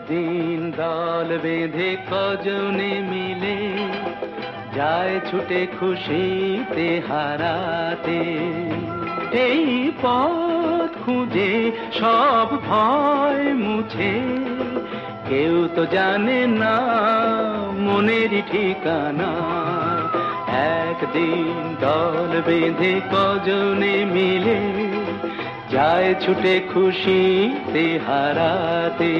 একদিন দল বেঁধে কজনে মিলে যায় ছুটে খুশিতে হারাতে। এই পথ খুঁজে সব ভয় মুছে, কেউ তো জানে না মনের ঠিকানা। একদিন দল বেঁধে কজনে মিলে যায় ছুটে খুশিতে হারাতে।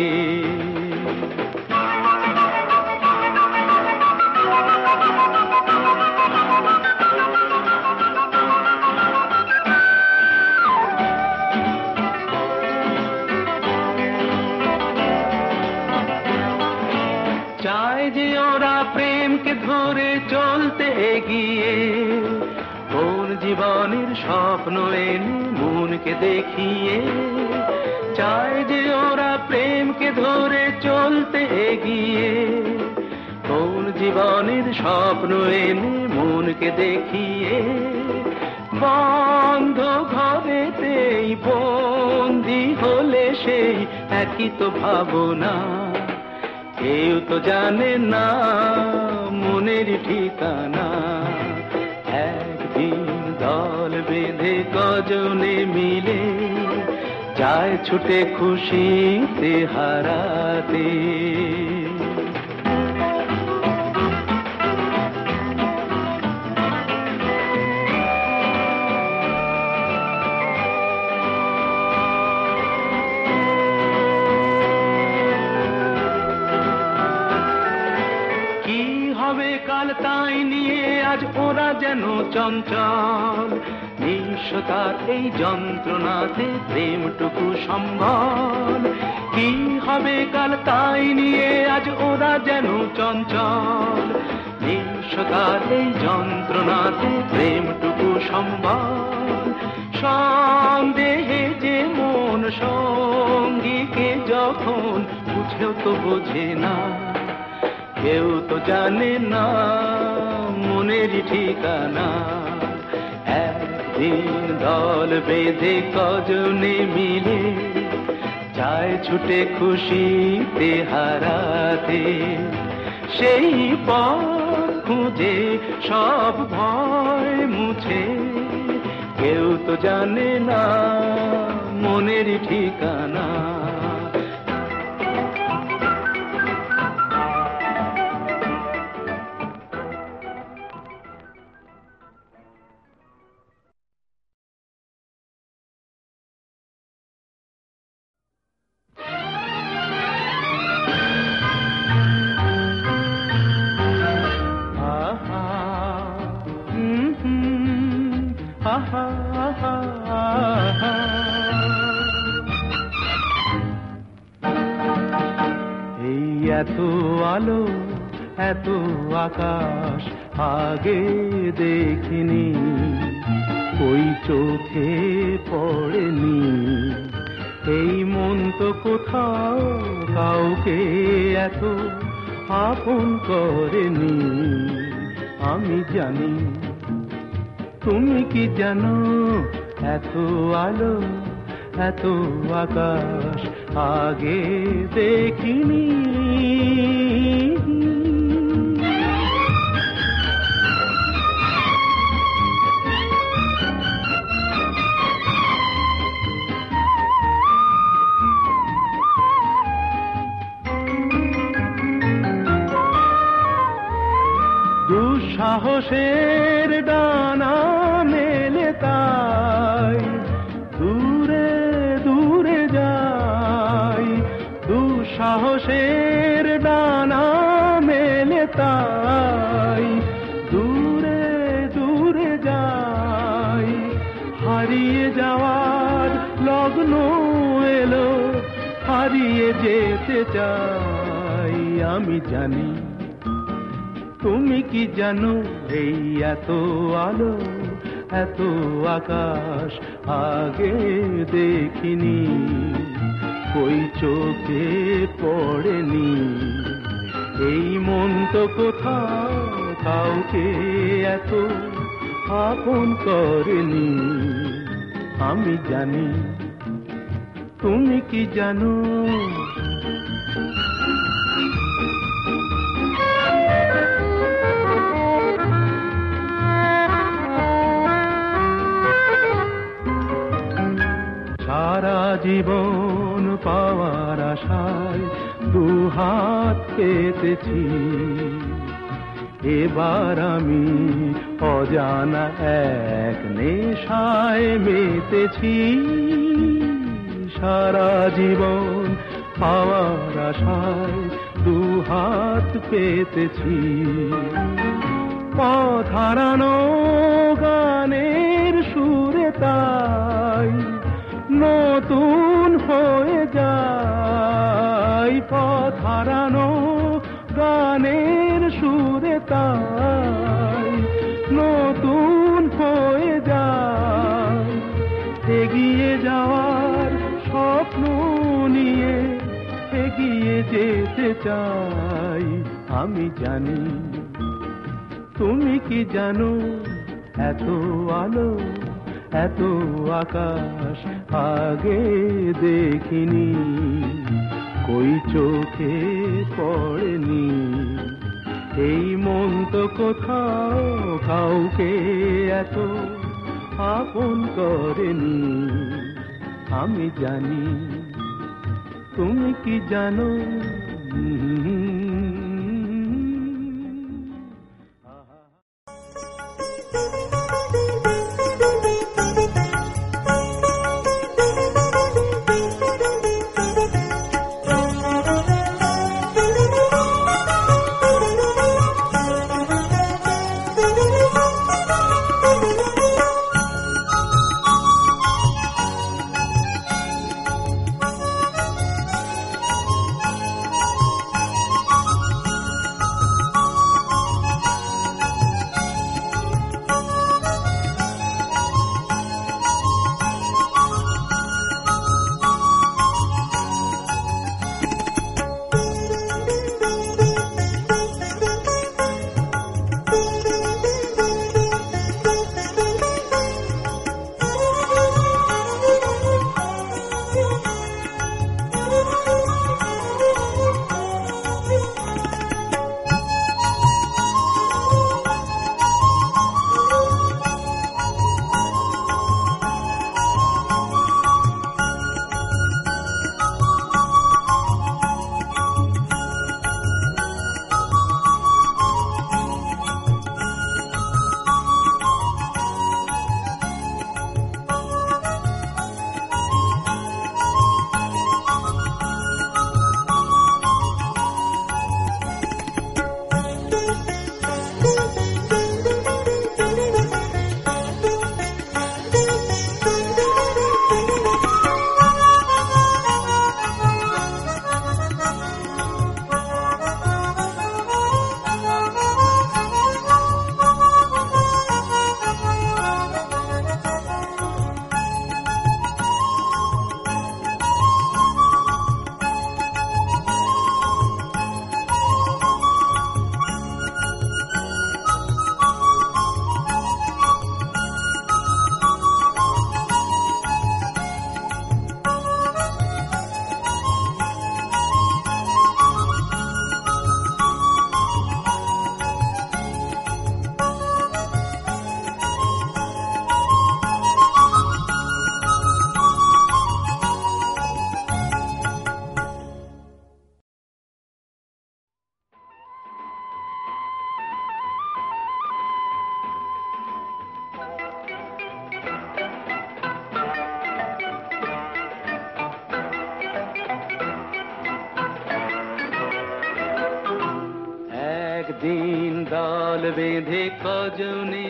চায় যে ওরা প্রেমকে ধরে চলতে এগিয়ে, কোন জীবনের স্বপ্ন এনে মনকে দেখিয়ে। চায় যে ওরা প্রেমকে ধরে চলতে এগিয়ে, কোন জীবনের স্বপ্ন এনে মনকে দেখিয়ে। বন্ধ ঘরেতেই বন্দি হলে সেই একই তো ভাবনা, কেউ তো জানে না মনের ঠিকানা। একদিন দল বেঁধে কজনে মিলে যায় ছুটে খুশিতে হারাতে। কাল তাই নিয়ে আজ ওরা যেন চঞ্চল, নিঃস্বতার এই যন্ত্রণাতে প্রেমটুকু সম্বল। কি হবে কাল তাই নিয়ে আজ ওরা যেন চঞ্চল, নিঃস্বতার এই যন্ত্রণাতে প্রেমটুকু সম্বল। সন্দেহে যে মন সঙ্গীকে যখন বুঝেও তো বোঝে না, কেউ তো জানে না মনের ঠিকানা। একদিন দল বেঁধে কজনে মিলে যায় ছুটে খুশিতে হারাতে। সেই পথ খুঁজে সব ভয় মুছে, কেউ তো জানে না মনের ঠিকানা। এই এত আলো এত আকাশ আগে দেখিনি, ওই চোখে পড়েনি। এই মন তো কোথাও কাউকে এত আপন করেনি। আমি জানি, তুমি কি জানো, এত আলো এত আকাশ আগে দেখিনি। দুঃসাহসের ডানা মেলে তাই দূরে দূরে যাই। দুঃসাহসের ডানা মেলে তাই দূরে দূরে যাই। হারিয়ে যাওয়ার লগ্ন এলো, হারিয়ে যেতে চাই। আমি জানি, তুমি কি জানো, এই এত আলো এত আকাশ আগে দেখিনি, ওই চোখে পড়েনি। এই মন তো কোথাও কাউকে এত আপন করেনি। আমি জানি, তুমি কি জানো। জীবন পাওয়ার আশায় দুহাত পেতেছি। এবার আমি অজানা এক নেশায় মেতেছি। সারা জীবন পাওয়ার আশায় দুহাত পেতেছি। পথ হারানো গানের সুরে তাই নতুন হয়ে যায়। পথ হারানো গানের সুরে তাই নতুন হয়ে যায়। এগিয়ে যাওয়ার স্বপ্ন নিয়ে এগিয়ে যেতে চাই। আমি জানি তুমি কি জানো, এত আলো এত আকাশ আগে দেখিনি, কই চোখে পড়েনি। এই মন তো কোথাও কাউকে এত আপন করেনি। আমি জানি তুমি কি জানো। একদিন দল বেঁধে কজনে